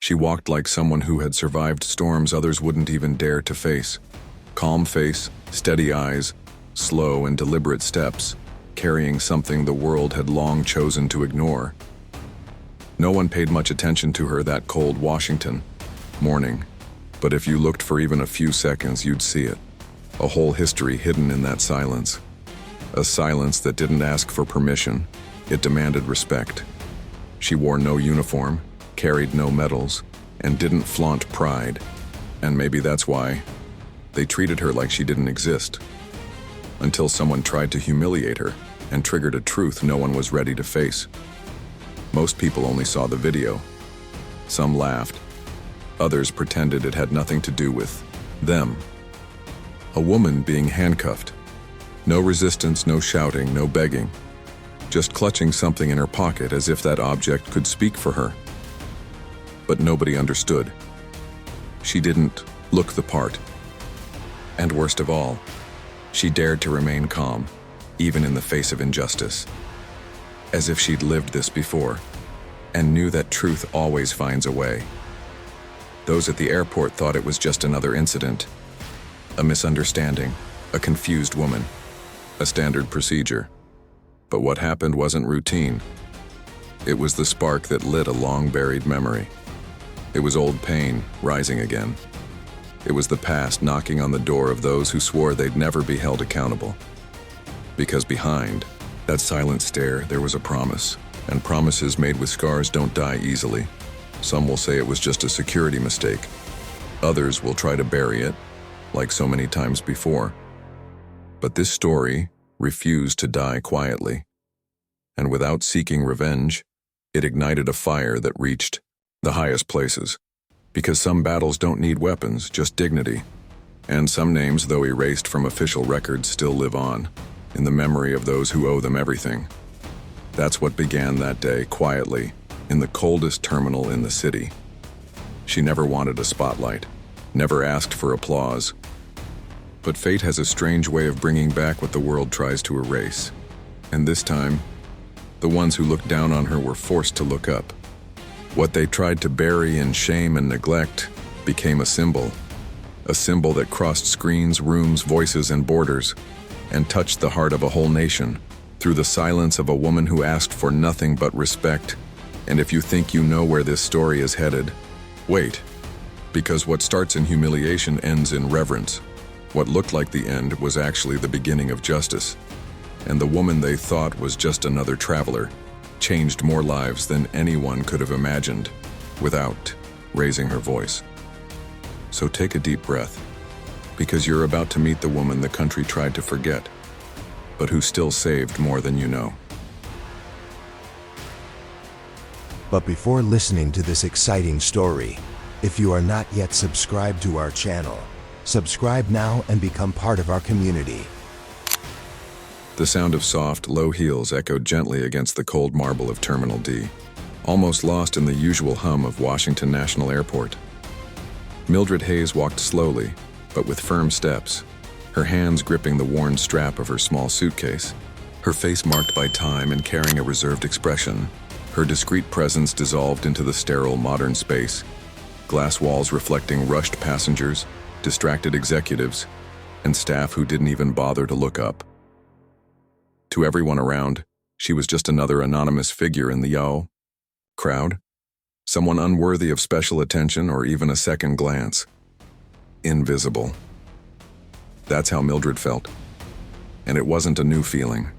She walked like someone who had survived storms others wouldn't even dare to face. Calm face, steady eyes, slow and deliberate steps, carrying something the world had long chosen to ignore. No one paid much attention to her that cold Washington morning, but if you looked for even a few seconds, you'd see it. A whole history hidden in that silence. A silence that didn't ask for permission, it demanded respect. She wore no uniform, carried no medals, and didn't flaunt pride. And maybe that's why they treated her like she didn't exist. Until someone tried to humiliate her and triggered a truth no one was ready to face. Most people only saw the video. Some laughed. Others pretended it had nothing to do with them. A woman being handcuffed. No resistance, no shouting, no begging. Just clutching something in her pocket as if that object could speak for her. But nobody understood. She didn't look the part. And worst of all, she dared to remain calm, even in the face of injustice. As if she'd lived this before, and knew that truth always finds a way. Those at the airport thought it was just another incident. A misunderstanding, a confused woman, a standard procedure. But what happened wasn't routine. It was the spark that lit a long-buried memory. It was old pain rising again. It was the past knocking on the door of those who swore they'd never be held accountable. Because behind that silent stare, there was a promise, and promises made with scars don't die easily. Some will say it was just a security mistake. Others will try to bury it, like so many times before. But this story refused to die quietly. And without seeking revenge, it ignited a fire that reached the highest places. Because some battles don't need weapons, just dignity. And some names, though erased from official records, still live on, in the memory of those who owe them everything. That's what began that day, quietly, in the coldest terminal in the city. She never wanted a spotlight, never asked for applause. But fate has a strange way of bringing back what the world tries to erase. And this time, the ones who looked down on her were forced to look up. What they tried to bury in shame and neglect became a symbol that crossed screens, rooms, voices, and borders, and touched the heart of a whole nation, through the silence of a woman who asked for nothing but respect. And if you think you know where this story is headed, wait, because what starts in humiliation ends in reverence. What looked like the end was actually the beginning of justice, and the woman they thought was just another traveler changed more lives than anyone could have imagined without raising her voice. So take a deep breath, because you're about to meet the woman the country tried to forget, but who still saved more than you know. But before listening to this exciting story, if you are not yet subscribed to our channel, subscribe now and become part of our community. The sound of soft, low heels echoed gently against the cold marble of Terminal D, almost lost in the usual hum of Washington National Airport. Mildred Hayes walked slowly, but with firm steps, her hands gripping the worn strap of her small suitcase, her face marked by time and carrying a reserved expression. Her discreet presence dissolved into the sterile modern space, glass walls reflecting rushed passengers, distracted executives, and staff who didn't even bother to look up. To everyone around, she was just another anonymous figure in the crowd, someone unworthy of special attention or even a second glance. Invisible. That's how Mildred felt. And it wasn't a new feeling.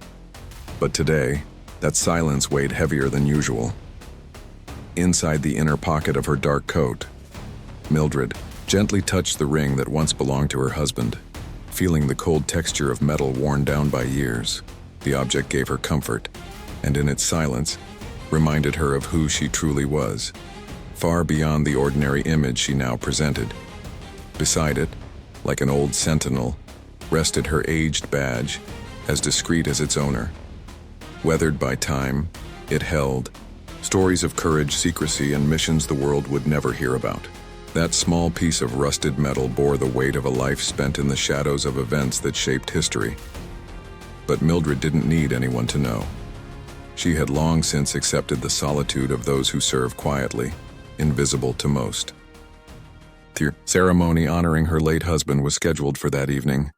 But today, that silence weighed heavier than usual. Inside the inner pocket of her dark coat, Mildred gently touched the ring that once belonged to her husband, feeling the cold texture of metal worn down by years. The object gave her comfort, and in its silence, reminded her of who she truly was, far beyond the ordinary image she now presented. Beside it, like an old sentinel, rested her aged badge, as discreet as its owner. Weathered by time, it held stories of courage, secrecy, and missions the world would never hear about. That small piece of rusted metal bore the weight of a life spent in the shadows of events that shaped history. But Mildred didn't need anyone to know. She had long since accepted the solitude of those who serve quietly, invisible to most. The ceremony honoring her late husband was scheduled for that evening,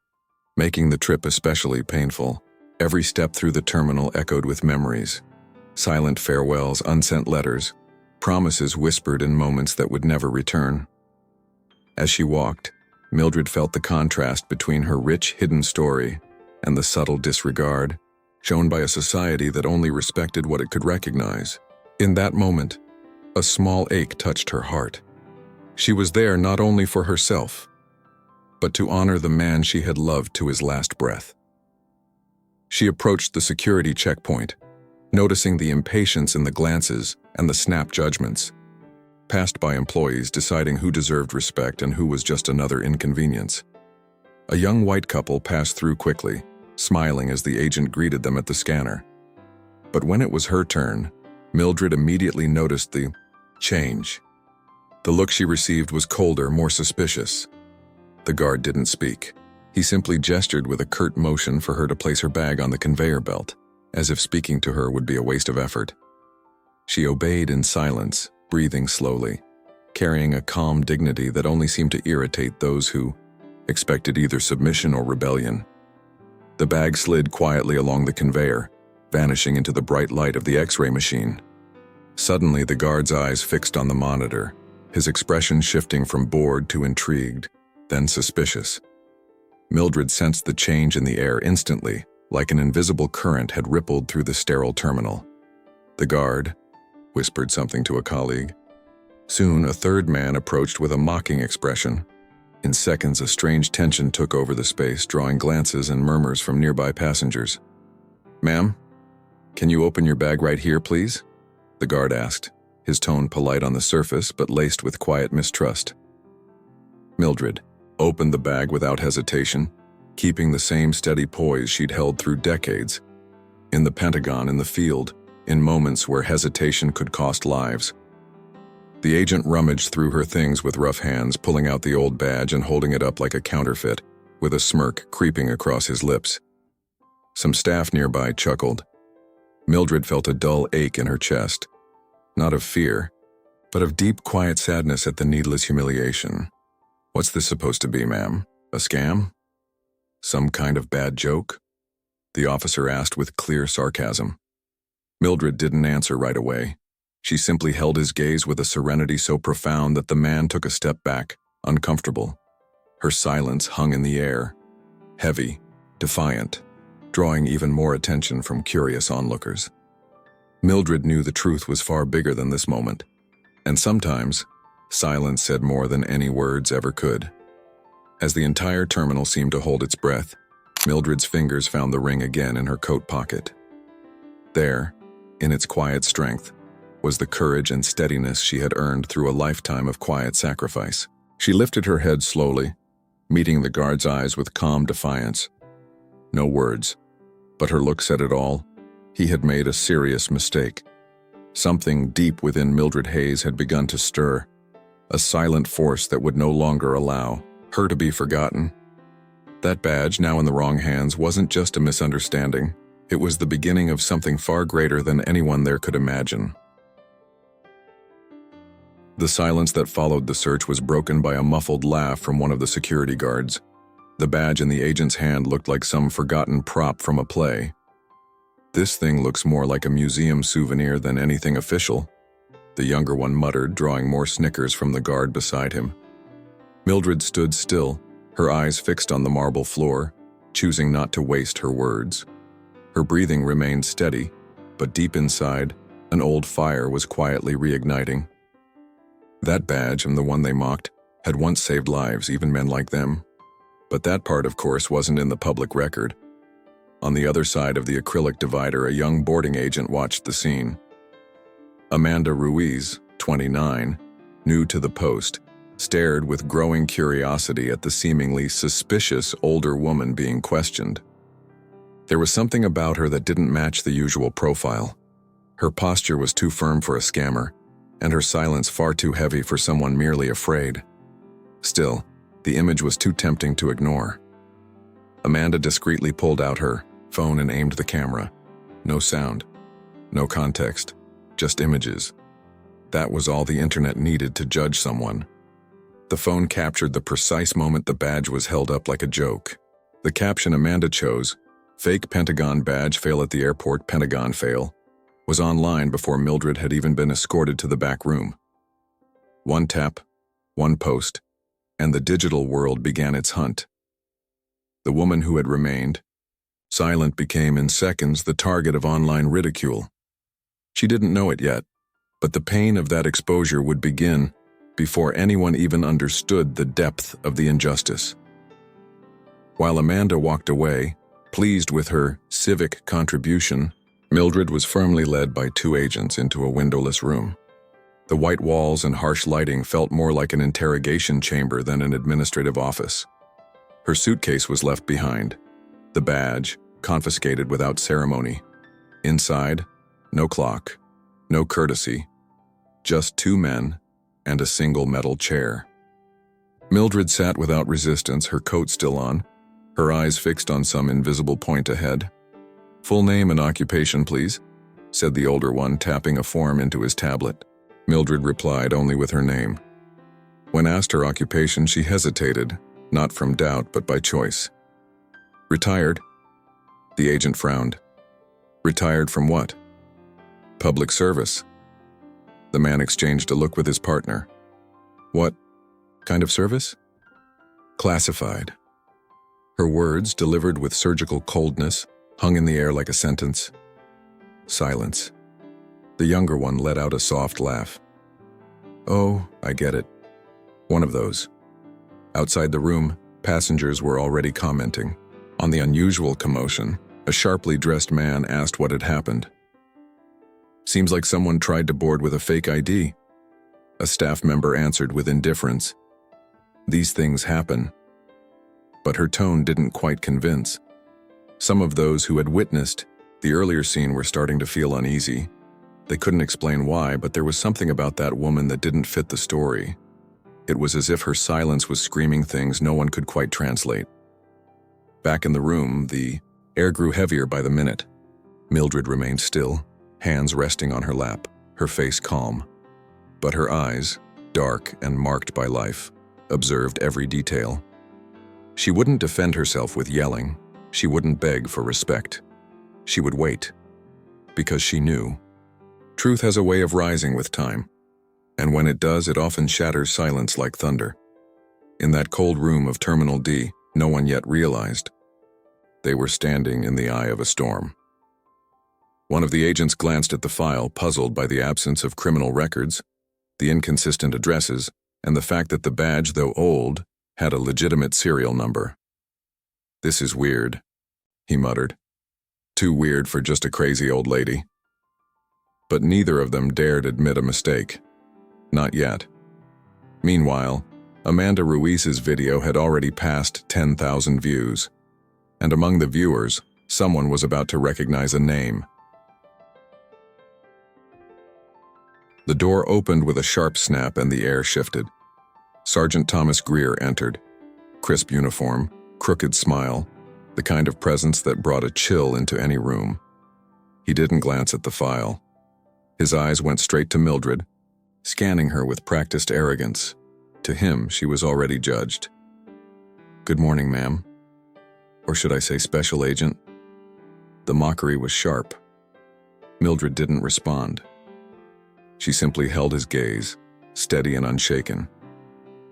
making the trip especially painful. Every step through the terminal echoed with memories, silent farewells, unsent letters, promises whispered in moments that would never return. As she walked, Mildred felt the contrast between her rich, hidden story and the subtle disregard shown by a society that only respected what it could recognize. In that moment, a small ache touched her heart. She was there not only for herself, but to honor the man she had loved to his last breath. She approached the security checkpoint, noticing the impatience in the glances and the snap judgments, passed by employees deciding who deserved respect and who was just another inconvenience. A young white couple passed through quickly, smiling as the agent greeted them at the scanner. But when it was her turn, Mildred immediately noticed the change. The look she received was colder, more suspicious. The guard didn't speak. He simply gestured with a curt motion for her to place her bag on the conveyor belt, as if speaking to her would be a waste of effort. She obeyed in silence, breathing slowly, carrying a calm dignity that only seemed to irritate those who expected either submission or rebellion. The bag slid quietly along the conveyor, vanishing into the bright light of the X-ray machine. Suddenly, the guard's eyes fixed on the monitor, his expression shifting from bored to intrigued, then suspicious. Mildred sensed the change in the air instantly, like an invisible current had rippled through the sterile terminal. The guard whispered something to a colleague. Soon, a third man approached with a mocking expression. In seconds, a strange tension took over the space, drawing glances and murmurs from nearby passengers. "Ma'am, can you open your bag right here, please?" the guard asked, his tone polite on the surface but laced with quiet mistrust. Mildred opened the bag without hesitation, keeping the same steady poise she'd held through decades. In the Pentagon, in the field, in moments where hesitation could cost lives. The agent rummaged through her things with rough hands, pulling out the old badge and holding it up like a counterfeit, with a smirk creeping across his lips. Some staff nearby chuckled. Mildred felt a dull ache in her chest, not of fear, but of deep, quiet sadness at the needless humiliation. "What's this supposed to be, ma'am? A scam? Some kind of bad joke?" the officer asked with clear sarcasm. Mildred didn't answer right away. She simply held his gaze with a serenity so profound that the man took a step back, uncomfortable. Her silence hung in the air, heavy, defiant, drawing even more attention from curious onlookers. Mildred knew the truth was far bigger than this moment, and sometimes, silence said more than any words ever could. As the entire terminal seemed to hold its breath, Mildred's fingers found the ring again in her coat pocket. There, in its quiet strength, was the courage and steadiness she had earned through a lifetime of quiet sacrifice. She lifted her head slowly, meeting the guard's eyes with calm defiance. No words, but her look said it all. He had made a serious mistake. Something deep within Mildred Hayes had begun to stir, a silent force that would no longer allow her to be forgotten. That badge, now in the wrong hands, wasn't just a misunderstanding. It was the beginning of something far greater than anyone there could imagine. The silence that followed the search was broken by a muffled laugh from one of the security guards. The badge in the agent's hand looked like some forgotten prop from a play. "This thing looks more like a museum souvenir than anything official," the younger one muttered, drawing more snickers from the guard beside him. Mildred stood still, her eyes fixed on the marble floor, choosing not to waste her words. Her breathing remained steady, but deep inside, an old fire was quietly reigniting. That badge, and the one they mocked, had once saved lives, even men like them. But that part, of course, wasn't in the public record. On the other side of the acrylic divider, a young boarding agent watched the scene. Amanda Ruiz, 29, new to the post, stared with growing curiosity at the seemingly suspicious older woman being questioned. There was something about her that didn't match the usual profile. Her posture was too firm for a scammer, and her silence far too heavy for someone merely afraid. Still, the image was too tempting to ignore. Amanda discreetly pulled out her phone and aimed the camera. No sound, no context, just images. That was all the internet needed to judge someone. The phone captured the precise moment the badge was held up like a joke. The caption Amanda chose, "Fake Pentagon badge fail at the airport, Pentagon fail," was online before Mildred had even been escorted to the back room. One tap, one post, and the digital world began its hunt. The woman who had remained silent became in seconds the target of online ridicule. She didn't know it yet, but the pain of that exposure would begin before anyone even understood the depth of the injustice. While Amanda walked away, pleased with her civic contribution, Mildred was firmly led by two agents into a windowless room. The white walls and harsh lighting felt more like an interrogation chamber than an administrative office. Her suitcase was left behind, the badge confiscated without ceremony. Inside, no clock, no courtesy, just two men and a single metal chair. Mildred sat without resistance, her coat still on, her eyes fixed on some invisible point ahead. "Full name and occupation, please," said the older one, tapping a form into his tablet. Mildred replied only with her name. When asked her occupation, she hesitated, not from doubt but by choice. "Retired?" The agent frowned. "Retired from what?" "Public service." The man exchanged a look with his partner. "What kind of service?" "Classified." Her words, delivered with surgical coldness, hung in the air like a sentence. Silence. The younger one let out a soft laugh. "Oh, I get it. One of those." Outside the room, passengers were already commenting. On the unusual commotion, a sharply dressed man asked what had happened. "Seems like someone tried to board with a fake ID." A staff member answered with indifference. "These things happen." But her tone didn't quite convince. Some of those who had witnessed the earlier scene were starting to feel uneasy. They couldn't explain why, but there was something about that woman that didn't fit the story. It was as if her silence was screaming things no one could quite translate. Back in the room, the air grew heavier by the minute. Mildred remained still, hands resting on her lap, her face calm. But her eyes, dark and marked by life, observed every detail. She wouldn't defend herself with yelling. She wouldn't beg for respect. She would wait, because she knew. Truth has a way of rising with time, and when it does, it often shatters silence like thunder. In that cold room of Terminal D, no one yet realized. They were standing in the eye of a storm. One of the agents glanced at the file, puzzled by the absence of criminal records, the inconsistent addresses, and the fact that the badge, though old, had a legitimate serial number. "This is weird," he muttered. "Too weird for just a crazy old lady." But neither of them dared admit a mistake. Not yet. Meanwhile, Amanda Ruiz's video had already passed 10,000 views, and among the viewers, someone was about to recognize a name. The door opened with a sharp snap and the air shifted. Sergeant Thomas Greer entered. Crisp uniform, crooked smile, the kind of presence that brought a chill into any room. He didn't glance at the file. His eyes went straight to Mildred, scanning her with practiced arrogance. To him, she was already judged. "Good morning, ma'am." Or should I say special agent? The mockery was sharp. Mildred didn't respond. She simply held his gaze, steady and unshaken.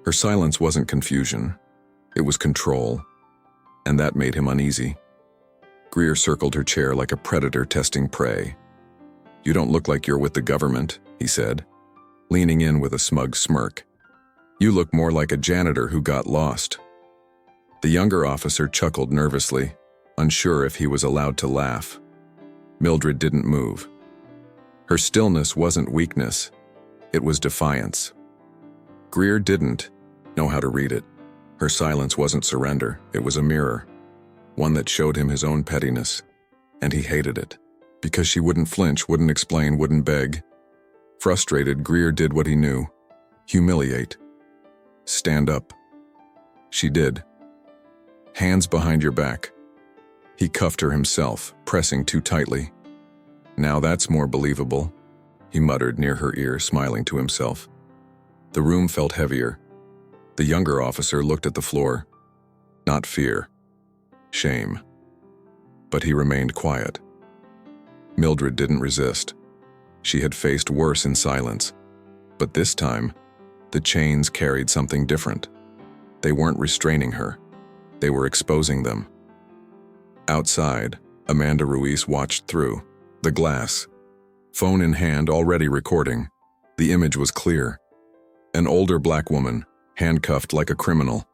Her silence wasn't confusion. It was control, and that made him uneasy. Greer circled her chair like a predator testing prey. "You don't look like you're with the government," he said, leaning in with a smug smirk. "You look more like a janitor who got lost." The younger officer chuckled nervously, unsure if he was allowed to laugh. Mildred didn't move. Her stillness wasn't weakness, it was defiance. Greer didn't know how to read it. Her silence wasn't surrender, it was a mirror, one that showed him his own pettiness, and he hated it. Because she wouldn't flinch, wouldn't explain, wouldn't beg. Frustrated, Greer did what he knew. Humiliate. Stand up. She did. "Hands behind your back." He cuffed her himself, pressing too tightly. "Now that's more believable." he muttered near her ear, smiling to himself. The room felt heavier. The younger officer looked at the floor. Not fear. Shame. But he remained quiet. Mildred didn't resist. She had faced worse in silence. But this time, the chains carried something different. They weren't restraining her. They were exposing them. Outside, Amanda Ruiz watched through the glass. Phone in hand, already recording. The image was clear. An older black woman, handcuffed like a criminal.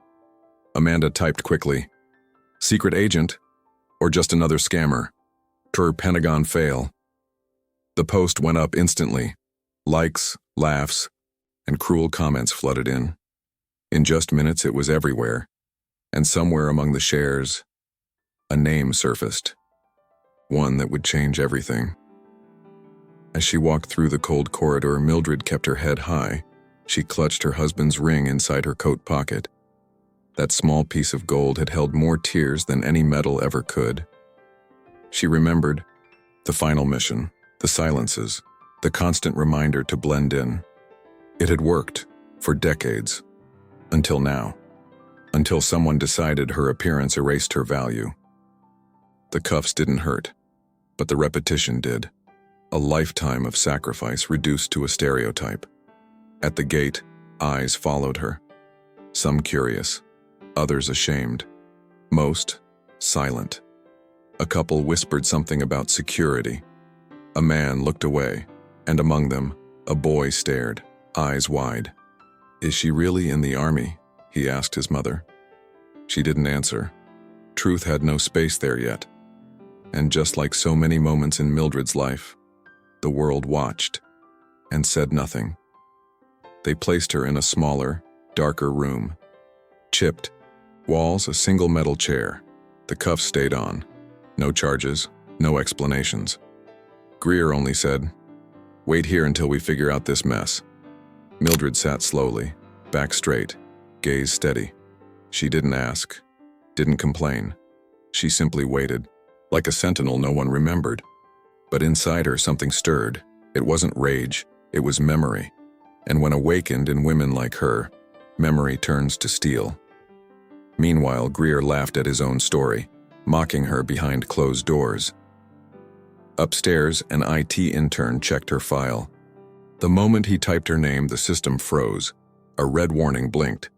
Amanda typed quickly, "Secret agent, or just another scammer? Per Pentagon fail." The post went up instantly. Likes, laughs, and cruel comments flooded in. In just minutes it was everywhere, and somewhere among the shares, a name surfaced. One that would change everything. As she walked through the cold corridor, Mildred kept her head high. She clutched her husband's ring inside her coat pocket. That small piece of gold had held more tears than any metal ever could. She remembered the final mission, the silences, the constant reminder to blend in. It had worked for decades, until now, until someone decided her appearance erased her value. The cuffs didn't hurt, but the repetition did. A lifetime of sacrifice reduced to a stereotype. At the gate, eyes followed her. Some curious, others ashamed, most silent. A couple whispered something about security. A man looked away, and among them, a boy stared, eyes wide. "Is she really in the army?" he asked his mother. She didn't answer. Truth had no space there yet. And just like so many moments in Mildred's life, the world watched and said nothing. They placed her in a smaller, darker room. Chipped walls, a single metal chair. The cuffs stayed on. No charges, no explanations. Greer only said, "Wait here until we figure out this mess." Mildred sat slowly, back straight, gaze steady. She didn't ask, didn't complain. She simply waited. Like a sentinel no one remembered. But inside her something stirred. It wasn't rage, it was memory. And when awakened in women like her, memory turns to steel. Meanwhile, Greer laughed at his own story, mocking her behind closed doors. Upstairs, an IT intern checked her file. The moment he typed her name, the system froze. A red warning blinked.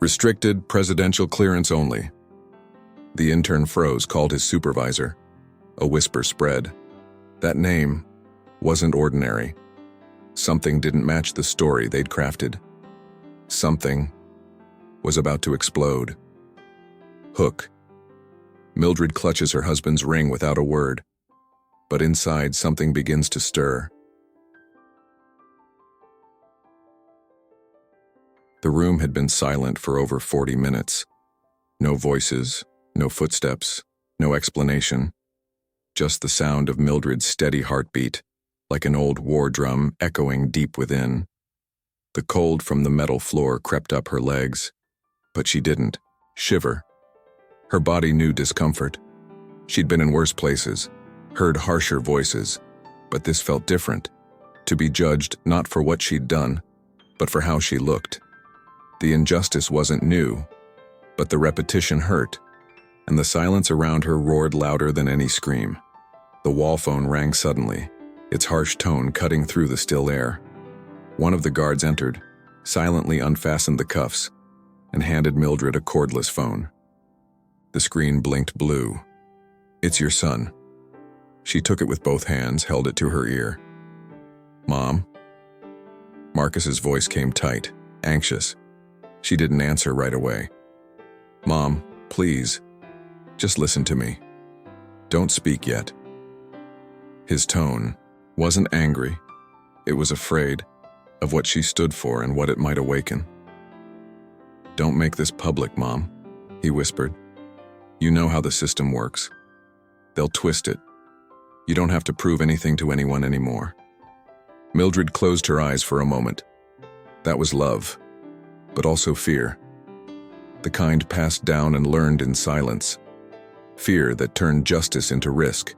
"Restricted presidential clearance only." The intern froze, called his supervisor. A whisper spread. That name wasn't ordinary. Something didn't match the story they'd crafted. Something was about to explode. Hook. Mildred clutches her husband's ring without a word. But inside, something begins to stir. The room had been silent for over 40 minutes. No voices, no footsteps, no explanation. Just the sound of Mildred's steady heartbeat, like an old war drum echoing deep within. The cold from the metal floor crept up her legs, but she didn't shiver. Her body knew discomfort. She'd been in worse places, heard harsher voices, but this felt different. To be judged not for what she'd done, but for how she looked. The injustice wasn't new, but the repetition hurt, and the silence around her roared louder than any scream. The wall phone rang suddenly, its harsh tone cutting through the still air. One of the guards entered, silently unfastened the cuffs, and handed Mildred a cordless phone. The screen blinked blue. "It's your son." She took it with both hands, held it to her ear. "Mom?" Marcus's voice came tight, anxious. She didn't answer right away. "Mom, please, just listen to me. Don't speak yet." His tone wasn't angry. It was afraid of what she stood for and what it might awaken. "Don't make this public, Mom," he whispered. "You know how the system works. They'll twist it. You don't have to prove anything to anyone anymore." Mildred closed her eyes for a moment. That was love, but also fear. The kind passed down and learned in silence. Fear that turned justice into risk.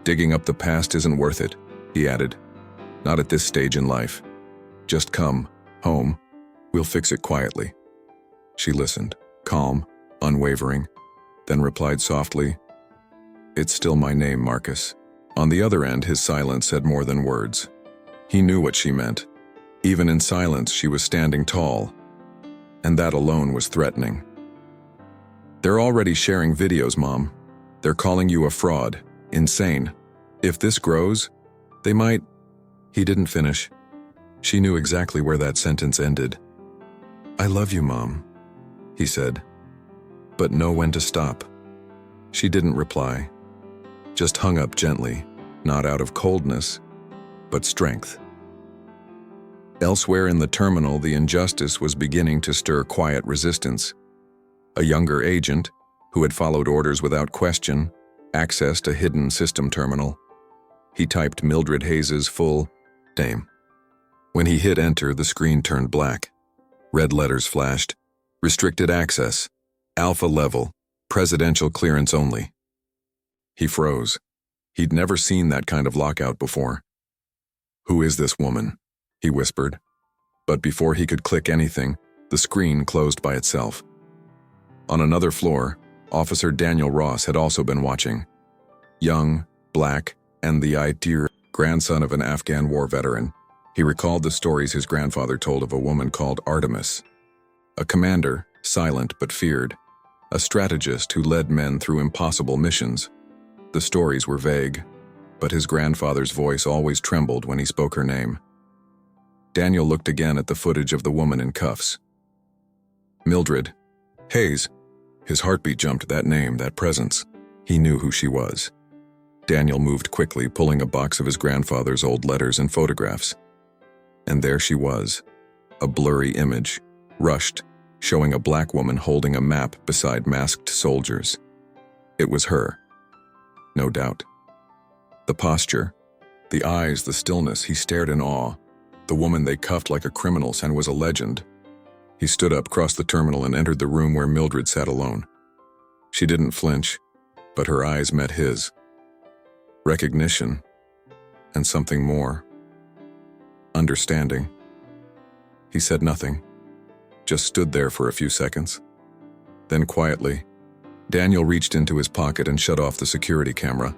"Digging up the past isn't worth it," he added. Not at this stage in life. Just come home. We'll fix it quietly. She listened, calm, unwavering, then replied softly, "It's still my name, Marcus." On the other end, his silence said more than words. He knew what she meant. Even in silence, she was standing tall, and that alone was threatening. "They're already sharing videos, Mom. They're calling you a fraud, insane. If this grows, they might—" He didn't finish. She knew exactly where that sentence ended. "I love you, Mom," he said, but know when to stop. She didn't reply, just hung up gently, not out of coldness, but strength. Elsewhere in the terminal, the injustice was beginning to stir quiet resistance. A younger agent, who had followed orders without question, accessed a hidden system terminal. He typed Mildred Hayes' full name. When he hit enter, the screen turned black. Red letters flashed. Restricted access. Alpha level. Presidential clearance only. He froze. He'd never seen that kind of lockout before. "Who is this woman?" he whispered. But before he could click anything, the screen closed by itself. On another floor, Officer Daniel Ross had also been watching. Young, black, and the ideal grandson of an Afghan war veteran, he recalled the stories his grandfather told of a woman called Artemis. A commander, silent but feared. A strategist who led men through impossible missions. The stories were vague, but his grandfather's voice always trembled when he spoke her name. Daniel looked again at the footage of the woman in cuffs. Mildred Hayes. His heartbeat jumped. That name, that presence. He knew who she was. Daniel moved quickly, pulling a box of his grandfather's old letters and photographs. And there she was, a blurry image, rushed, showing a black woman holding a map beside masked soldiers. It was her. No doubt. The posture, the eyes, the stillness, he stared in awe. The woman they cuffed like a criminal and was a legend. He stood up, crossed the terminal, and entered the room where Mildred sat alone. She didn't flinch, but her eyes met his. Recognition, and something more. Understanding. He said nothing, just stood there for a few seconds. Then quietly, Daniel reached into his pocket and shut off the security camera.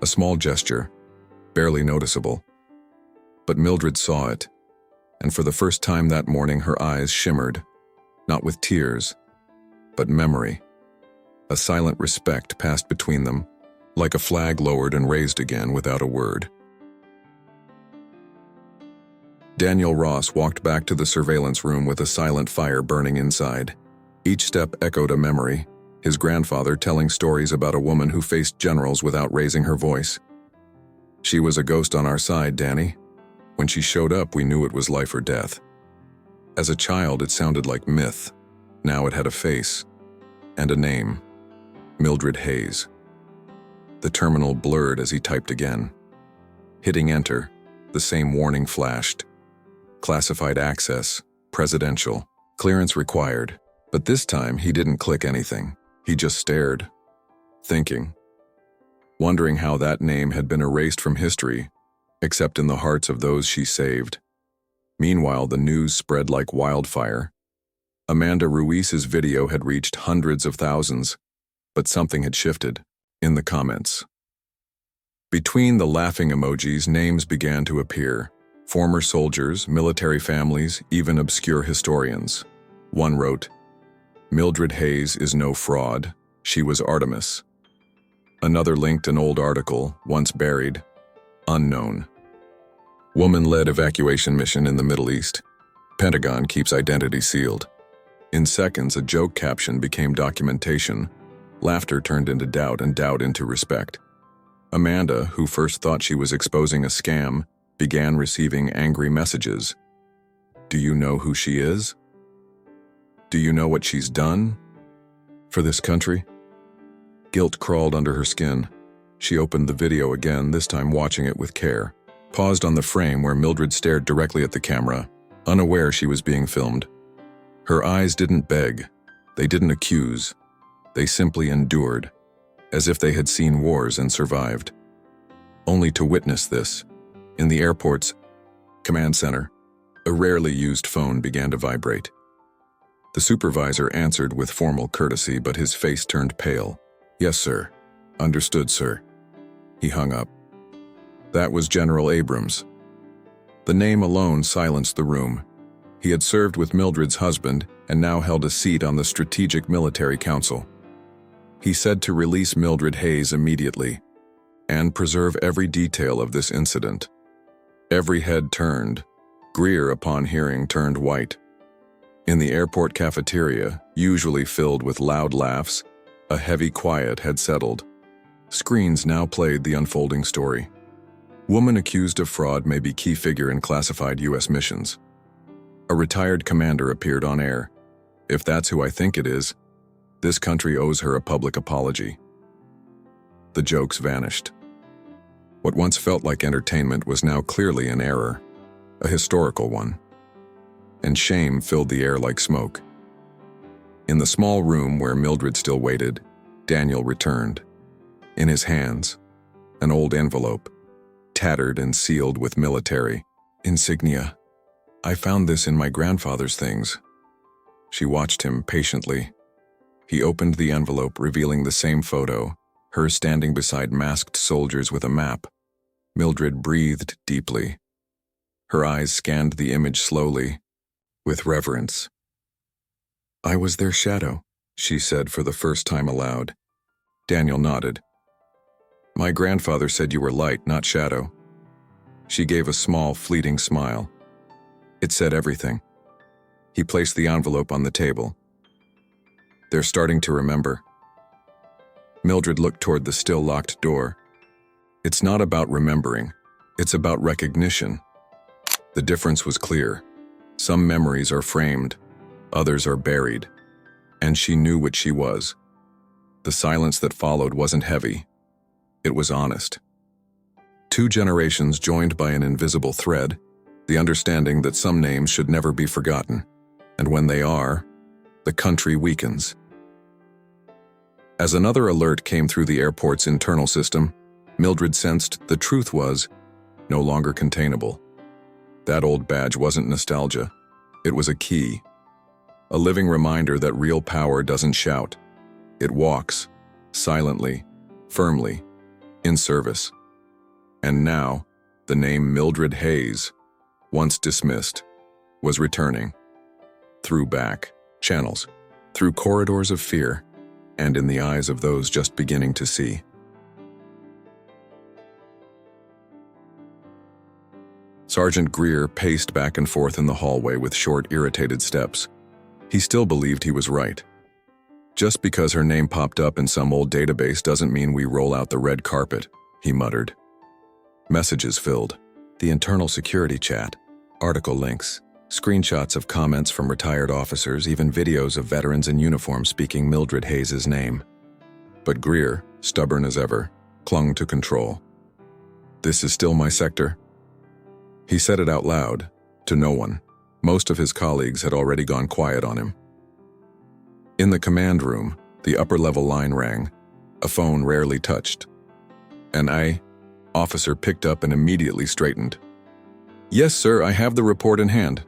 A small gesture, barely noticeable. But Mildred saw it, and for the first time that morning her eyes shimmered, not with tears, but memory. A silent respect passed between them, like a flag lowered and raised again without a word. Daniel Ross walked back to the surveillance room with a silent fire burning inside. Each step echoed a memory, his grandfather telling stories about a woman who faced generals without raising her voice. "She was a ghost on our side, Danny. When she showed up, we knew it was life or death. As a child, it sounded like myth. Now it had a face and a name. Mildred Hayes." The terminal blurred as he typed again. Hitting enter, the same warning flashed. Classified access, presidential, clearance required. But this time, he didn't click anything. He just stared, thinking, wondering how that name had been erased from history, except in the hearts of those she saved. Meanwhile, the news spread like wildfire. Amanda Ruiz's video had reached hundreds of thousands, but something had shifted in the comments. Between the laughing emojis, names began to appear. Former soldiers, military families, even obscure historians. One wrote, "Mildred Hayes is no fraud. She was Artemis." Another linked an old article, once buried, unknown. Woman-led evacuation mission in the Middle East. Pentagon keeps identity sealed. In seconds, a joke caption became documentation. Laughter turned into doubt and doubt into respect. Amanda, who first thought she was exposing a scam, began receiving angry messages. "Do you know who she is? Do you know what she's done for this country?" Guilt crawled under her skin. She opened the video again, this time watching it with care. Paused on the frame where Mildred stared directly at the camera, unaware she was being filmed. Her eyes didn't beg. They didn't accuse. They simply endured, as if they had seen wars and survived. Only to witness this, in the airports, Command center. A rarely used phone began to vibrate. The supervisor answered with formal courtesy, but his face turned pale. Yes, sir. Understood, sir. He hung up. That was General Abrams. The name alone silenced the room. He had served with Mildred's husband and now held a seat on the Strategic Military Council. He said to release Mildred Hayes immediately and preserve every detail of this incident. Every head turned. Greer, upon hearing, turned white. In the airport cafeteria, usually filled with loud laughs, a heavy quiet had settled. Screens now played the unfolding story. Woman accused of fraud may be key figure in classified U.S. missions. A retired commander appeared on air. If that's who I think it is, this country owes her a public apology. The jokes vanished. What once felt like entertainment was now clearly an error, a historical one. And shame filled the air like smoke. In the small room where Mildred still waited, Daniel returned. In his hands, an old envelope, tattered and sealed with military insignia. I found this in my grandfather's things. She watched him patiently. He opened the envelope, revealing the same photo, her standing beside masked soldiers with a map. Mildred breathed deeply. Her eyes scanned the image slowly, with reverence. I was their shadow, she said for the first time aloud. Daniel nodded. My grandfather said you were light, not shadow. She gave a small, fleeting smile. It said everything. He placed the envelope on the table. They're starting to remember. Mildred looked toward the still locked door. It's not about remembering. It's about recognition. The difference was clear. Some memories are framed, others are buried. And she knew what she was. The silence that followed wasn't heavy. It was honest. 2 generations joined by an invisible thread, the understanding that some names should never be forgotten. And when they are, the country weakens. As another alert came through the airport's internal system, Mildred sensed the truth was no longer containable. That old badge wasn't nostalgia. It was a key. A living reminder that real power doesn't shout. It walks, silently, firmly, in service. And now, the name Mildred Hayes, once dismissed, was returning. Through back channels, through corridors of fear, and in the eyes of those just beginning to see. Sergeant Greer paced back and forth in the hallway with short, irritated steps. He still believed he was right. Just because her name popped up in some old database doesn't mean we roll out the red carpet, he muttered. Messages filled the internal security chat, article links, screenshots of comments from retired officers, even videos of veterans in uniform speaking Mildred Hayes' name. But Greer, stubborn as ever, clung to control. This is still my sector. He said it out loud, to no one. Most of his colleagues had already gone quiet on him. In the command room, the upper-level line rang, a phone rarely touched. An officer picked up and immediately straightened. Yes, sir, I have the report in hand.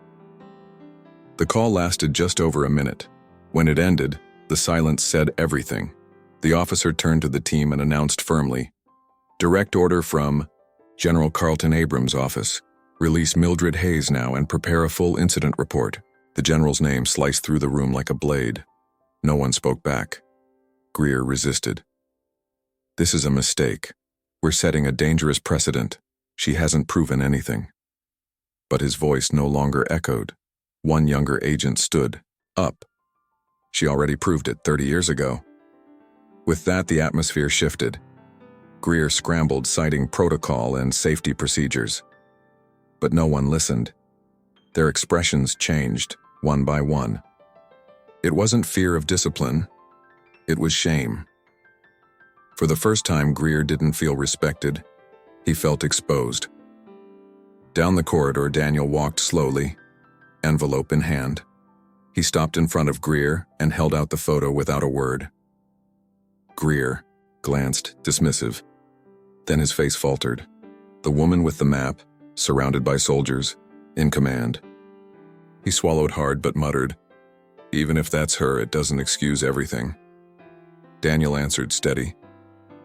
The call lasted just over a minute. When it ended, the silence said everything. The officer turned to the team and announced firmly, Direct order from General Carlton Abrams' office. Release Mildred Hayes now and prepare a full incident report. The general's name sliced through the room like a blade. No one spoke back. Greer resisted. This is a mistake. We're setting a dangerous precedent. She hasn't proven anything. But his voice no longer echoed. One younger agent stood up. She already proved it 30 years ago. With that, the atmosphere shifted. Greer scrambled, citing protocol and safety procedures. But no one listened. Their expressions changed, one by one. It wasn't fear of discipline. It was shame. For the first time, Greer didn't feel respected. He felt exposed. Down the corridor, Daniel walked slowly, envelope in hand. He stopped in front of Greer and held out the photo without a word. Greer glanced, dismissive. Then his face faltered. The woman with the map, surrounded by soldiers, in command. He swallowed hard but muttered, "Even if that's her, it doesn't excuse everything." Daniel answered steady.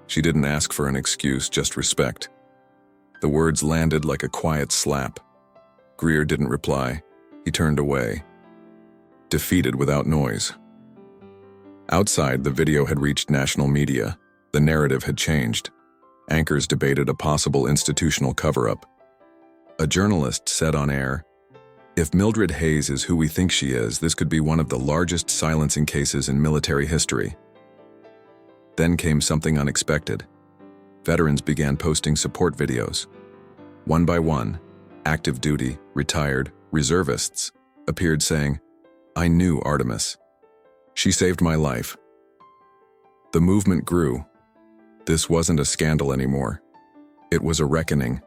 She didn't ask for an excuse, just respect. The words landed like a quiet slap. Greer didn't reply. He turned away, defeated without noise. Outside, the video had reached national media. The narrative had changed. Anchors debated a possible institutional cover-up. A journalist said on air, "If Mildred Hayes is who we think she is, this could be one of the largest silencing cases in military history." Then came something unexpected. Veterans began posting support videos. One by one, active duty, retired, reservists appeared saying, "I knew Artemis. She saved my life." The movement grew. This wasn't a scandal anymore. It was a reckoning.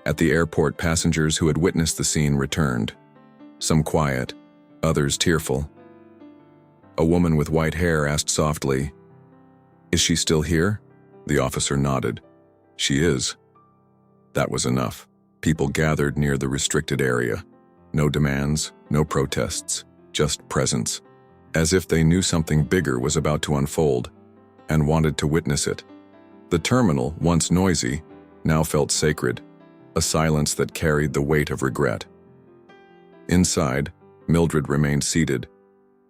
At the airport, passengers who had witnessed the scene returned. Some quiet, others tearful. A woman with white hair asked softly, "Is she still here?" The officer nodded. "She is." That was enough. People gathered near the restricted area. No demands, no protests, just presence. As if they knew something bigger was about to unfold and wanted to witness it. The terminal, once noisy, now felt sacred, a silence that carried the weight of regret. Inside, Mildred remained seated.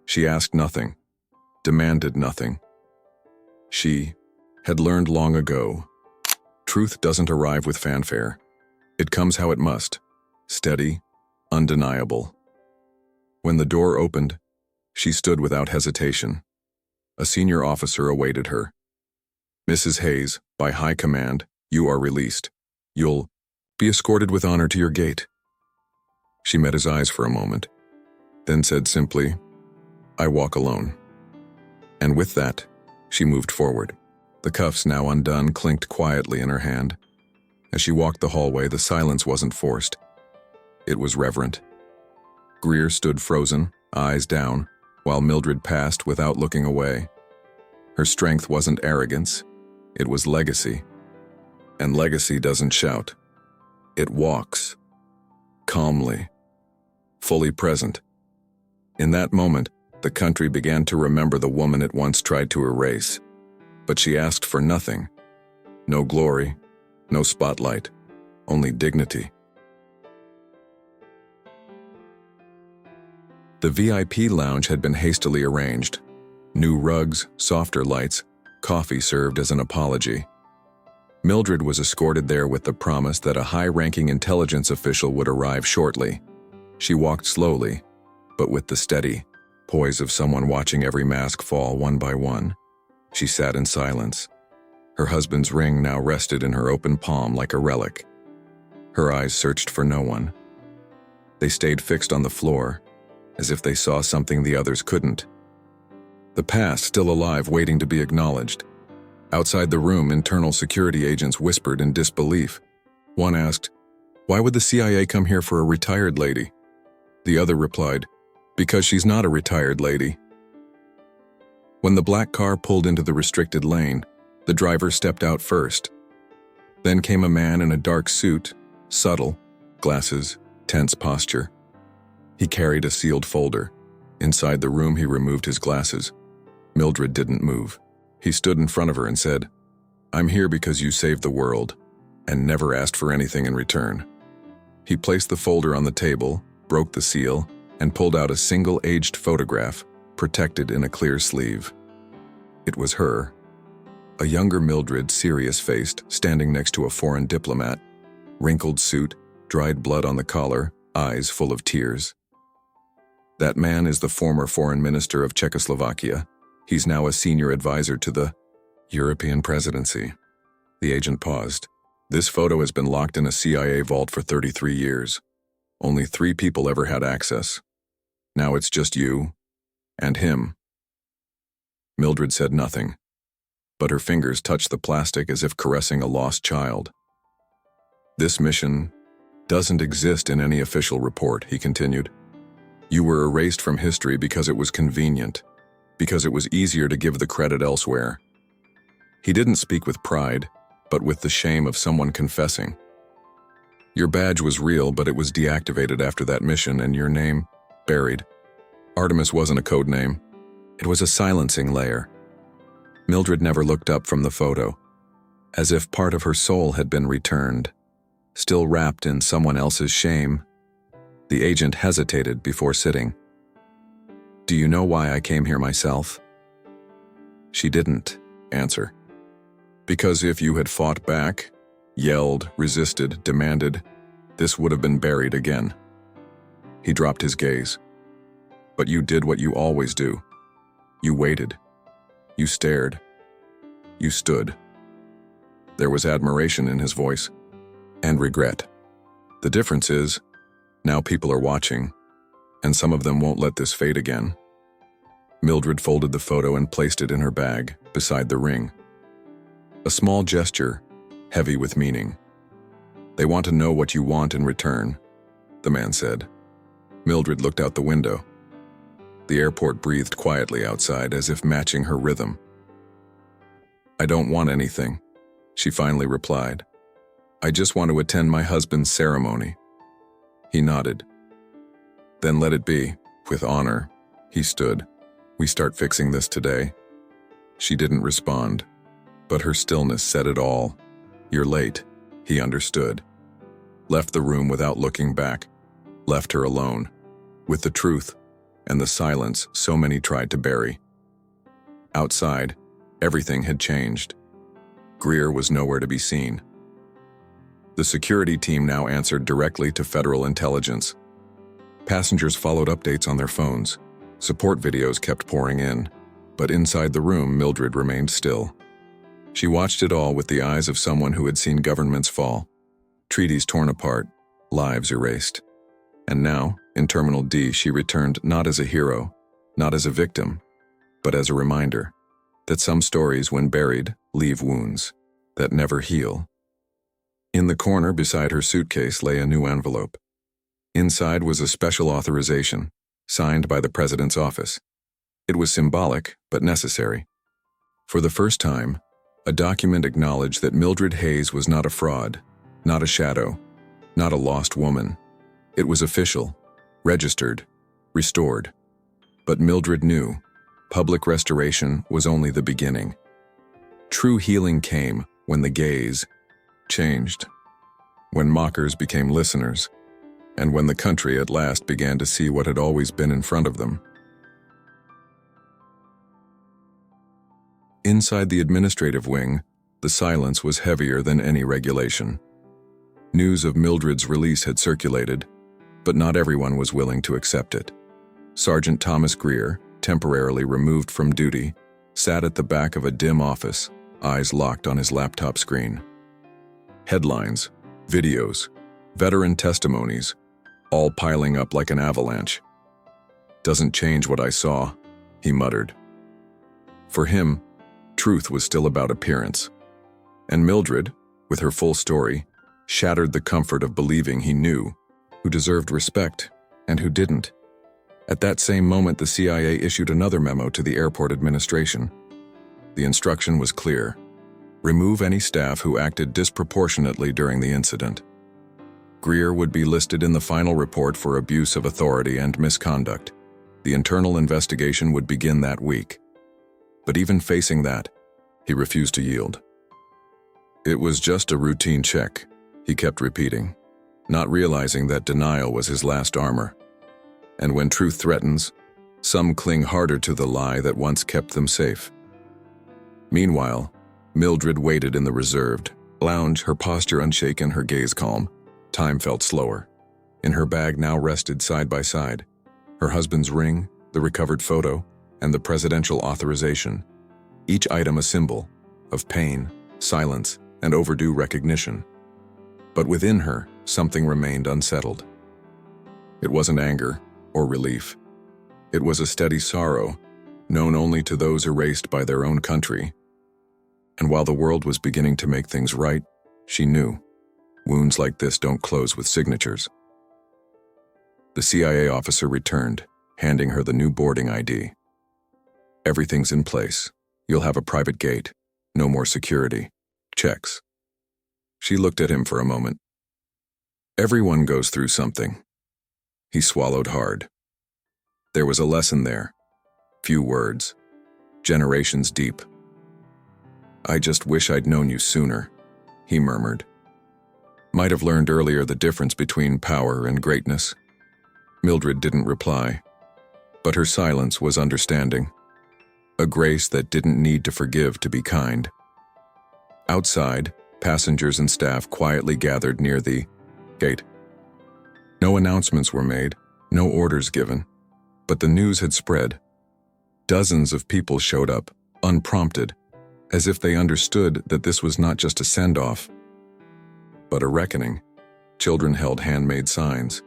She asked nothing, demanded nothing. She had learned long ago, truth doesn't arrive with fanfare. It comes how it must, steady, undeniable. When the door opened, she stood without hesitation. A senior officer awaited her. "Mrs. Hayes, by high command, you are released. You'll be escorted with honor to your gate." She met his eyes for a moment, then said simply, "I walk alone." And with that, she moved forward. The cuffs, now undone, clinked quietly in her hand. As she walked the hallway, the silence wasn't forced. It was reverent. Greer stood frozen, eyes down, while Mildred passed without looking away. Her strength wasn't arrogance, it was legacy. And legacy doesn't shout. It walks. Calmly. Fully present. In that moment, the country began to remember the woman it once tried to erase. But she asked for nothing. No glory, no spotlight, only dignity. The VIP lounge had been hastily arranged. New rugs, softer lights, coffee served as an apology. Mildred was escorted there with the promise that a high-ranking intelligence official would arrive shortly. She walked slowly, but with the steady poise of someone watching every mask fall one by one. She sat in silence. Her husband's ring now rested in her open palm like a relic. Her eyes searched for no one. They stayed fixed on the floor, as if they saw something the others couldn't. The past still alive, waiting to be acknowledged. Outside the room, internal security agents whispered in disbelief. One asked, "Why would the CIA come here for a retired lady?" The other replied, "Because she's not a retired lady." When the black car pulled into the restricted lane, the driver stepped out first. Then came a man in a dark suit, subtle, glasses, tense posture. He carried a sealed folder. Inside the room, he removed his glasses. Mildred didn't move. He stood in front of her and said, "I'm here because you saved the world, and never asked for anything in return." He placed the folder on the table, broke the seal, and pulled out a single aged photograph, protected in a clear sleeve. It was her, a younger Mildred, serious-faced, standing next to a foreign diplomat, wrinkled suit, dried blood on the collar, eyes full of tears. "That man is the former foreign minister of Czechoslovakia. He's now a senior advisor to the European presidency." The agent paused. "This photo has been locked in a CIA vault for 33 years. Only 3 people ever had access. Now it's just you and him." Mildred said nothing, but her fingers touched the plastic as if caressing a lost child. "This mission doesn't exist in any official report," he continued. "You were erased from history because it was convenient, because it was easier to give the credit elsewhere." He didn't speak with pride, but with the shame of someone confessing. Your badge was real, but it was deactivated after that mission, and your name, buried. Artemis wasn't a code name. It was a silencing layer. Mildred never looked up from the photo, as if part of her soul had been returned, still wrapped in someone else's shame. The agent hesitated before sitting. "Do you know why I came here myself?" She didn't answer. "Because if you had fought back, yelled, resisted, demanded, this would have been buried again." He dropped his gaze. "But you did what you always do. You waited. You stared. You stood." There was admiration in his voice, and regret. "The difference is, now people are watching, and some of them won't let this fade again." Mildred folded the photo and placed it in her bag, beside the ring. A small gesture, heavy with meaning. "They want to know what you want in return," the man said. Mildred looked out the window. The airport breathed quietly outside, as if matching her rhythm. "I don't want anything," she finally replied. "I just want to attend my husband's ceremony." He nodded. "Then let it be, with honor." He stood. "We start fixing this today." She didn't respond, but her stillness said it all. "You're late," he understood. Left the room without looking back. Left her alone, with the truth and the silence so many tried to bury. Outside, everything had changed. Greer was nowhere to be seen. The security team now answered directly to federal intelligence. Passengers followed updates on their phones. Support videos kept pouring in, but inside the room, Mildred remained still. She watched it all with the eyes of someone who had seen governments fall, treaties torn apart, lives erased. And now, in Terminal D, she returned not as a hero, not as a victim, but as a reminder that some stories, when buried, leave wounds that never heal. In the corner beside her suitcase lay a new envelope. Inside was a special authorization, signed by the president's office. It was symbolic, but necessary. For the first time, a document acknowledged that Mildred Hayes was not a fraud, not a shadow, not a lost woman. It was official, registered, restored. But Mildred knew public restoration was only the beginning. True healing came when the gaze changed, when mockers became listeners, and when the country at last began to see what had always been in front of them. Inside the administrative wing, the silence was heavier than any regulation. News of Mildred's release had circulated, but not everyone was willing to accept it. Sergeant Thomas Greer, temporarily removed from duty, sat at the back of a dim office, eyes locked on his laptop screen. Headlines, videos, veteran testimonies, all piling up like an avalanche. "Doesn't change what I saw," he muttered. For him, truth was still about appearance. And Mildred, with her full story, shattered the comfort of believing he knew who deserved respect and who didn't. At that same moment, the CIA issued another memo to the airport administration. The instruction was clear: remove any staff who acted disproportionately during the incident. Greer would be listed in the final report for abuse of authority and misconduct. The internal investigation would begin that week. But even facing that, he refused to yield. "It was just a routine check," he kept repeating, not realizing that denial was his last armor. And when truth threatens, some cling harder to the lie that once kept them safe. Meanwhile, Mildred waited in the reserved lounge, her posture unshaken, her gaze calm. Time felt slower. In her bag now rested side by side her husband's ring, the recovered photo, and the presidential authorization, each item a symbol of pain, silence, and overdue recognition. But within her, something remained unsettled. It wasn't anger or relief. It was a steady sorrow, known only to those erased by their own country. And while the world was beginning to make things right, she knew wounds like this don't close with signatures. The CIA officer returned, handing her the new boarding ID. "Everything's in place. You'll have a private gate. No more security. Checks." She looked at him for a moment. Everyone goes through something. He swallowed hard. There was a lesson there. Few words. Generations deep. "I just wish I'd known you sooner," he murmured. "Might have learned earlier the difference between power and greatness." Mildred didn't reply, but her silence was understanding. A grace that didn't need to forgive to be kind. Outside, passengers and staff quietly gathered near the gate. No announcements were made, no orders given, but the news had spread. Dozens of people showed up, unprompted, as if they understood that this was not just a send-off, but a reckoning. Children held handmade signs.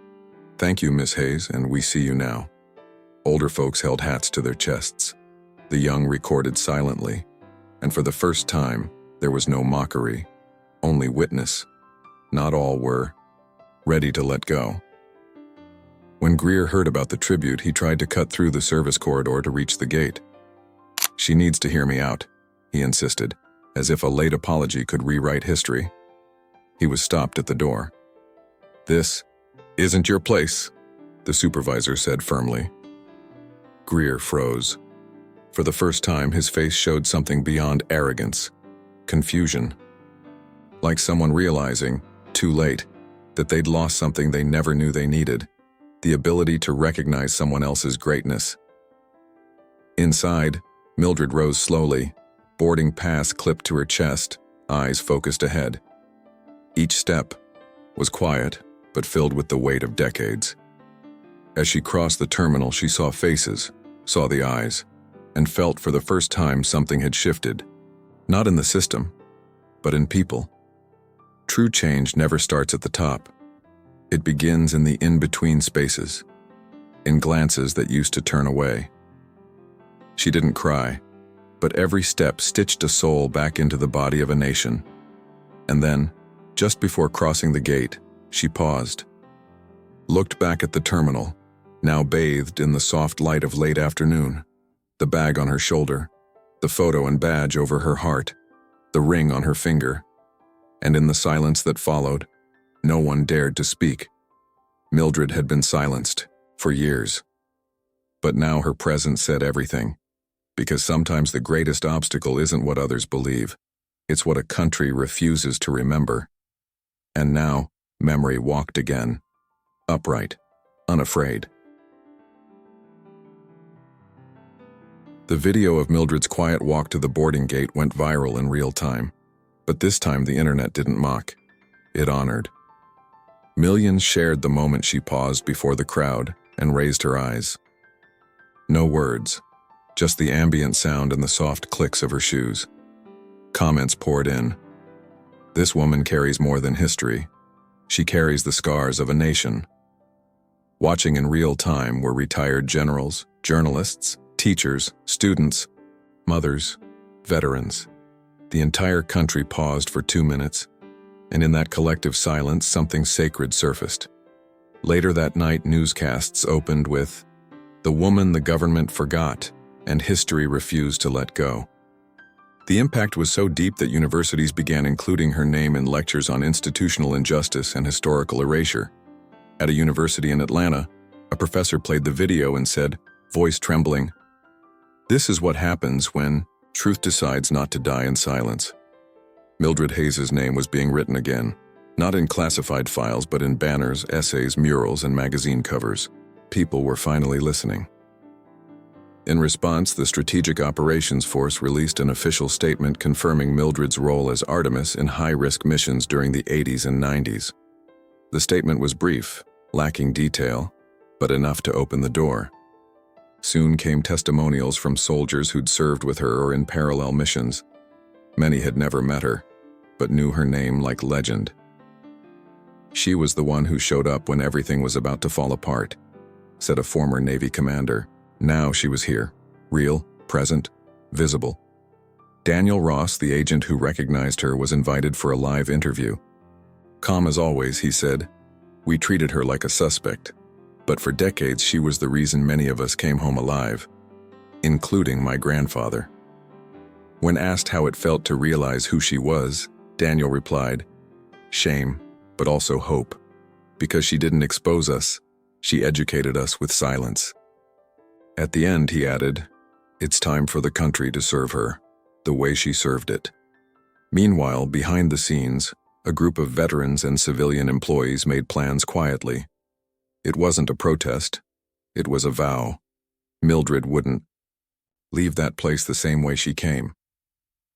"Thank you, Miss Hayes, and we see you now." Older folks held hats to their chests. The young recorded silently, and for the first time, there was no mockery, only witness. Not all were ready to let go. When Greer heard about the tribute, he tried to cut through the service corridor to reach the gate. "She needs to hear me out," he insisted, as if a late apology could rewrite history. He was stopped at the door. "This isn't your place," the supervisor said firmly. Greer froze. For the first time, his face showed something beyond arrogance, confusion. Like someone realizing, too late, that they'd lost something they never knew they needed, the ability to recognize someone else's greatness. Inside, Mildred rose slowly, boarding pass clipped to her chest, eyes focused ahead. Each step was quiet, but filled with the weight of decades. As she crossed the terminal, she saw faces, saw the eyes, and felt for the first time something had shifted. Not in the system, but in people. True change never starts at the top. It begins in the in-between spaces, in glances that used to turn away. She didn't cry, but every step stitched a soul back into the body of a nation. And then, just before crossing the gate, she paused, looked back at the terminal, now bathed in the soft light of late afternoon, the bag on her shoulder, the photo and badge over her heart, the ring on her finger. And in the silence that followed, no one dared to speak. Mildred had been silenced for years. But now her presence said everything, because sometimes the greatest obstacle isn't what others believe, it's what a country refuses to remember. And now, memory walked again, upright, unafraid. The video of Mildred's quiet walk to the boarding gate went viral in real time. But this time the internet didn't mock. It honored. Millions shared the moment she paused before the crowd and raised her eyes. No words, just the ambient sound and the soft clicks of her shoes. Comments poured in. "This woman carries more than history. She carries the scars of a nation." Watching in real time were retired generals, journalists, teachers, students, mothers, veterans. The entire country paused for 2 minutes, and in that collective silence, something sacred surfaced. Later that night, newscasts opened with, "The woman the government forgot, and history refused to let go." The impact was so deep that universities began including her name in lectures on institutional injustice and historical erasure. At a university in Atlanta, a professor played the video and said, voice trembling, "This is what happens when truth decides not to die in silence." Mildred Hayes' name was being written again, not in classified files, but in banners, essays, murals, and magazine covers. People were finally listening. In response, the Strategic Operations Force released an official statement confirming Mildred's role as Artemis in high-risk missions during the 80s and 90s. The statement was brief, lacking detail, but enough to open the door. Soon came testimonials from soldiers who'd served with her or in parallel missions. Many had never met her, but knew her name like legend. "She was the one who showed up when everything was about to fall apart," said a former Navy commander. Now she was here, real, present, visible. Daniel Ross, the agent who recognized her, was invited for a live interview. Calm as always, he said, "We treated her like a suspect. But for decades, she was the reason many of us came home alive, including my grandfather." When asked how it felt to realize who she was, Daniel replied, "Shame, but also hope. Because she didn't expose us, she educated us with silence. At the end, he added, "It's time for the country to serve her, the way she served it." Meanwhile, behind the scenes, a group of veterans and civilian employees made plans quietly. It wasn't a protest. It was a vow. Mildred wouldn't leave that place the same way she came.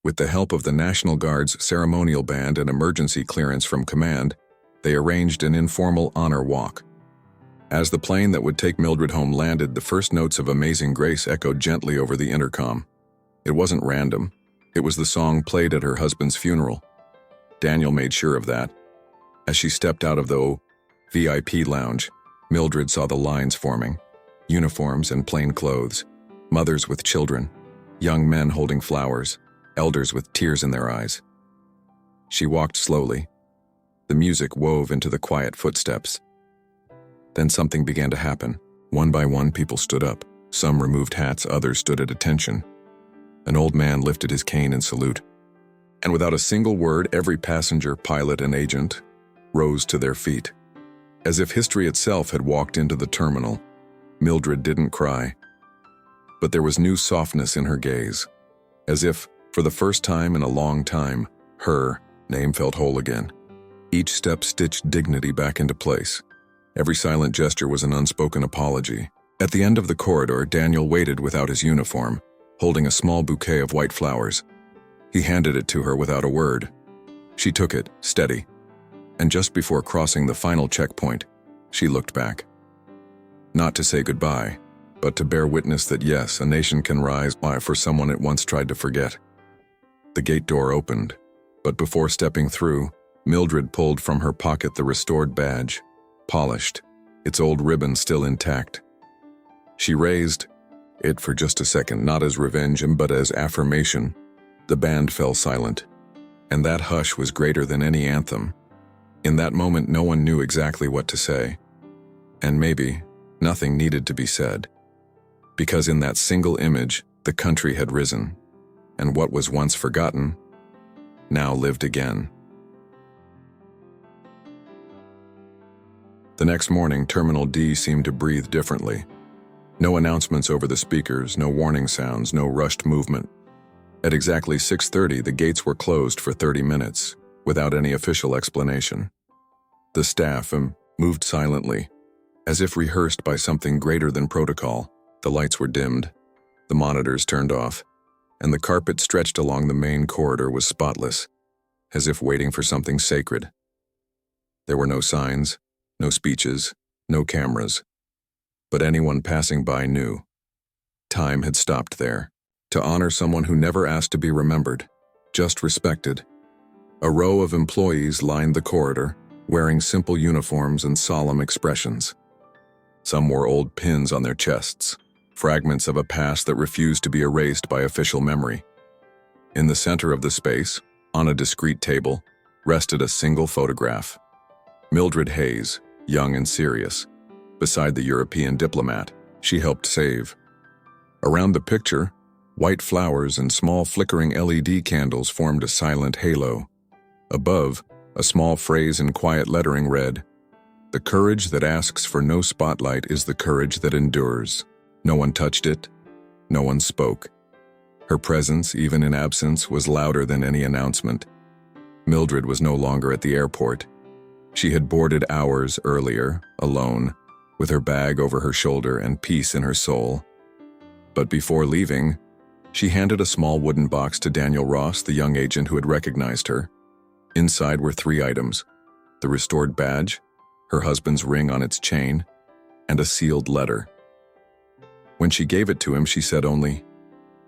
With the help of the National Guard's ceremonial band and emergency clearance from command, they arranged an informal honor walk. As the plane that would take Mildred home landed, the first notes of Amazing Grace echoed gently over the intercom. It wasn't random. It was the song played at her husband's funeral. Daniel made sure of that. As she stepped out of the VIP lounge, Mildred saw the lines forming. Uniforms and plain clothes. Mothers with children. Young men holding flowers. Elders with tears in their eyes. She walked slowly. The music wove into the quiet footsteps. Then something began to happen. One by one, people stood up. Some removed hats, others stood at attention. An old man lifted his cane in salute. And without a single word, every passenger, pilot, and agent rose to their feet. As if history itself had walked into the terminal, Mildred didn't cry. But there was new softness in her gaze. As if, for the first time in a long time, her name felt whole again. Each step stitched dignity back into place. Every silent gesture was an unspoken apology. At the end of the corridor, Daniel waited without his uniform, holding a small bouquet of white flowers. He handed it to her without a word. She took it, steady. And just before crossing the final checkpoint, she looked back. Not to say goodbye, but to bear witness that yes, a nation can rise for someone it once tried to forget. The gate door opened, but before stepping through, Mildred pulled from her pocket the restored badge, polished, its old ribbon still intact. She raised it for just a second, not as revenge but as affirmation. The band fell silent, and that hush was greater than any anthem. In that moment, no one knew exactly what to say. And maybe nothing needed to be said. Because in that single image, the country had risen, and what was once forgotten now lived again. The next morning, Terminal D seemed to breathe differently. No announcements over the speakers, no warning sounds, no rushed movement. At exactly 6:30, the gates were closed for 30 minutes, without any official explanation. The staff moved silently, as if rehearsed by something greater than protocol. The lights were dimmed, the monitors turned off, and the carpet stretched along the main corridor was spotless, as if waiting for something sacred. There were no signs, no speeches, no cameras. But anyone passing by knew. Time had stopped there, to honor someone who never asked to be remembered, just respected. A row of employees lined the corridor, wearing simple uniforms and solemn expressions. Some wore old pins on their chests, fragments of a past that refused to be erased by official memory. In the center of the space, on a discreet table, rested a single photograph. Mildred Hayes, young and serious, beside the European diplomat she helped save. Around the picture, white flowers and small flickering LED candles formed a silent halo. Above, a small phrase in quiet lettering read, "The courage that asks for no spotlight is the courage that endures." No one touched it. No one spoke. Her presence, even in absence, was louder than any announcement. Mildred was no longer at the airport. She had boarded hours earlier, alone, with her bag over her shoulder and peace in her soul. But before leaving, she handed a small wooden box to Daniel Ross, the young agent who had recognized her. Inside were 3 items: the restored badge, her husband's ring on its chain, and a sealed letter. When she gave it to him, she said only,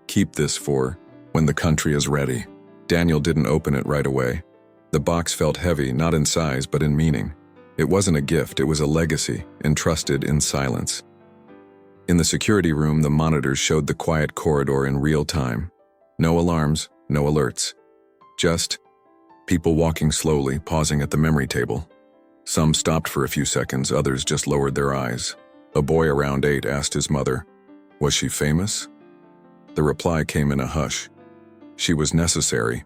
"Keep this for when the country is ready." Daniel didn't open it right away. The box felt heavy, not in size, but in meaning. It wasn't a gift, it was a legacy, entrusted in silence. In the security room, the monitors showed the quiet corridor in real time. No alarms, no alerts. Just people walking slowly, pausing at the memory table. Some stopped for a few seconds, others just lowered their eyes. A boy around 8 asked his mother, "Was she famous?" The reply came in a hush. She was necessary.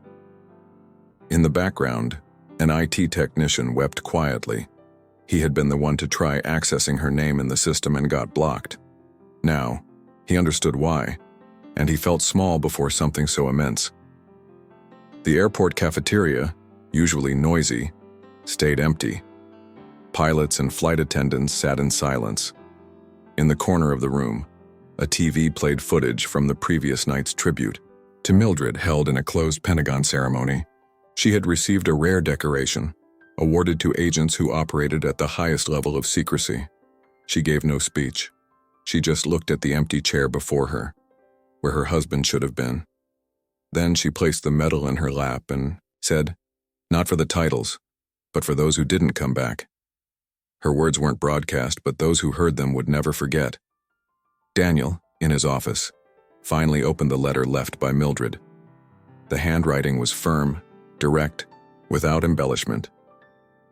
In the background, an IT technician wept quietly. He had been the one to try accessing her name in the system and got blocked. Now, he understood why, and he felt small before something so immense. The airport cafeteria, usually noisy, stayed empty. Pilots and flight attendants sat in silence. In the corner of the room, a TV played footage from the previous night's tribute to Mildred held in a closed Pentagon ceremony. She had received a rare decoration, awarded to agents who operated at the highest level of secrecy. She gave no speech. She just looked at the empty chair before her, where her husband should have been. Then she placed the medal in her lap and said, "Not for the titles, but for those who didn't come back." Her words weren't broadcast, but those who heard them would never forget. Daniel, in his office, finally opened the letter left by Mildred. The handwriting was firm, direct, without embellishment.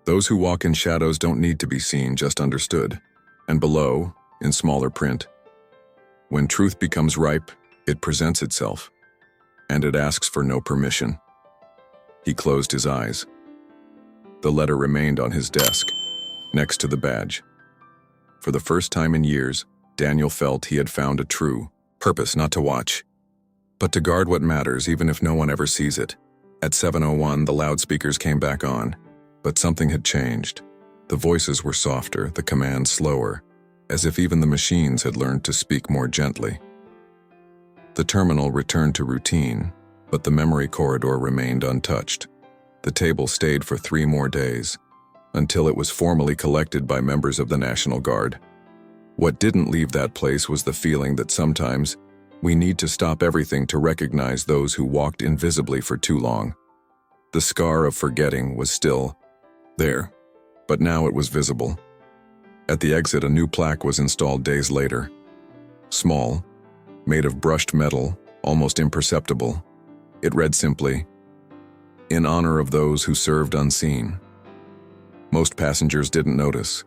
Those who walk in shadows don't need to be seen, just understood. And below, in smaller print, when truth becomes ripe, it presents itself, and it asks for no permission. He closed his eyes. The letter remained on his desk, next to the badge. For the first time in years, Daniel felt he had found a true purpose, not to watch, but to guard what matters even if no one ever sees it. At 7:01, the loudspeakers came back on, but something had changed. The voices were softer, the commands slower, as if even the machines had learned to speak more gently. The terminal returned to routine, but the memory corridor remained untouched. The table stayed for 3 more days, until it was formally collected by members of the National Guard. What didn't leave that place was the feeling that sometimes we need to stop everything to recognize those who walked invisibly for too long. The scar of forgetting was still there, but now it was visible. At the exit, a new plaque was installed days later. Small, made of brushed metal, almost imperceptible. It read simply, "In honor of those who served unseen." Most passengers didn't notice,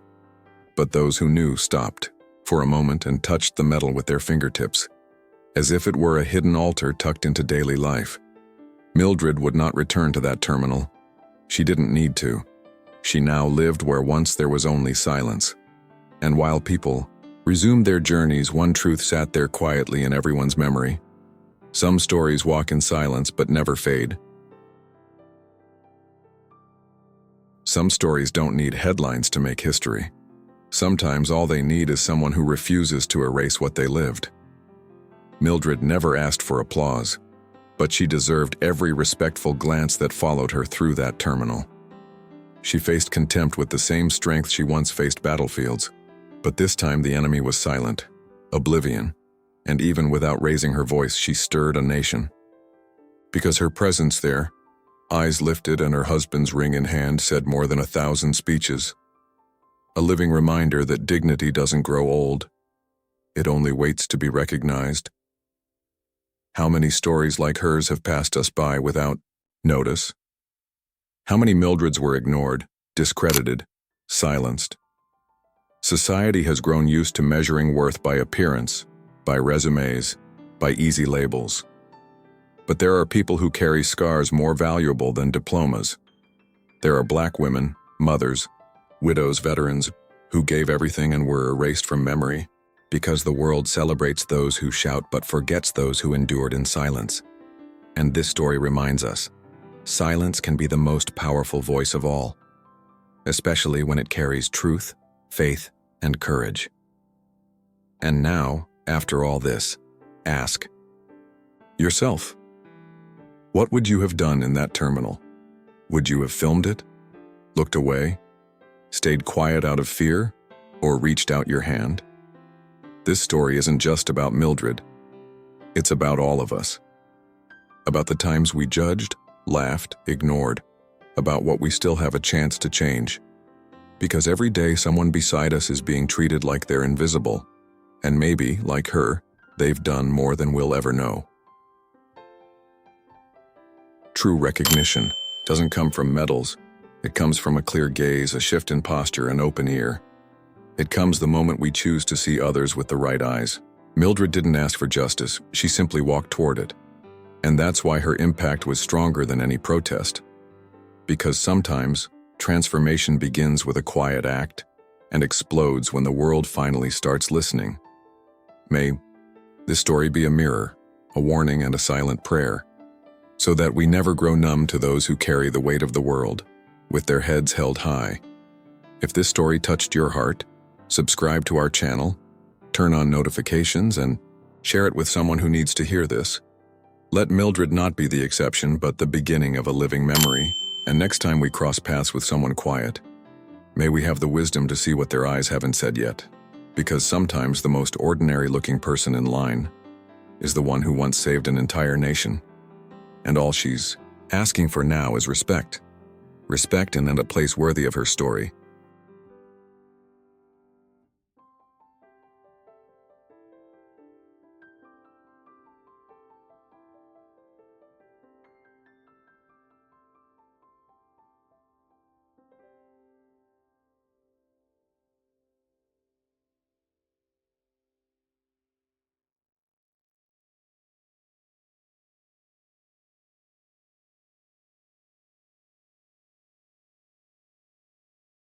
but those who knew stopped for a moment and touched the metal with their fingertips, as if it were a hidden altar tucked into daily life. Mildred would not return to that terminal. She didn't need to. She now lived where once there was only silence. And while people resumed their journeys, one truth sat there quietly in everyone's memory. Some stories walk in silence but never fade. Some stories don't need headlines to make history. Sometimes all they need is someone who refuses to erase what they lived. Mildred never asked for applause, but she deserved every respectful glance that followed her through that terminal. She faced contempt with the same strength she once faced battlefields, but this time the enemy was silent, oblivion, and even without raising her voice, she stirred a nation. Because her presence there, eyes lifted and her husband's ring in hand, said more than 1,000 speeches. A living reminder that dignity doesn't grow old. It only waits to be recognized. How many stories like hers have passed us by without notice? How many Mildreds were ignored, discredited, silenced? Society has grown used to measuring worth by appearance, by resumes, by easy labels. But there are people who carry scars more valuable than diplomas. There are Black women, mothers, widows, veterans, who gave everything and were erased from memory because the world celebrates those who shout but forgets those who endured in silence. And this story reminds us, silence can be the most powerful voice of all, especially when it carries truth, faith, and courage. And now, after all this, ask yourself, what would you have done in that terminal? Would you have filmed it, looked away, stayed quiet out of fear, or reached out your hand? This story isn't just about Mildred. It's about all of us. About the times we judged, laughed, ignored. About what we still have a chance to change. Because every day someone beside us is being treated like they're invisible. And maybe, like her, they've done more than we'll ever know. True recognition doesn't come from medals. It comes from a clear gaze, a shift in posture, an open ear. It comes the moment we choose to see others with the right eyes. Mildred didn't ask for justice, she simply walked toward it. And that's why her impact was stronger than any protest. Because sometimes, Transformation begins with a quiet act and explodes when the world finally starts listening. May this story be a mirror, a warning, and a silent prayer, so that we never grow numb to those who carry the weight of the world, with their heads held high. If this story touched your heart, subscribe to our channel, turn on notifications, and share it with someone who needs to hear this. Let Mildred not be the exception, but the beginning of a living memory. And next time we cross paths with someone quiet, may we have the wisdom to see what their eyes haven't said yet. Because sometimes the most ordinary-looking person in line is the one who once saved an entire nation. And all she's asking for now is respect. Respect and a place worthy of her story.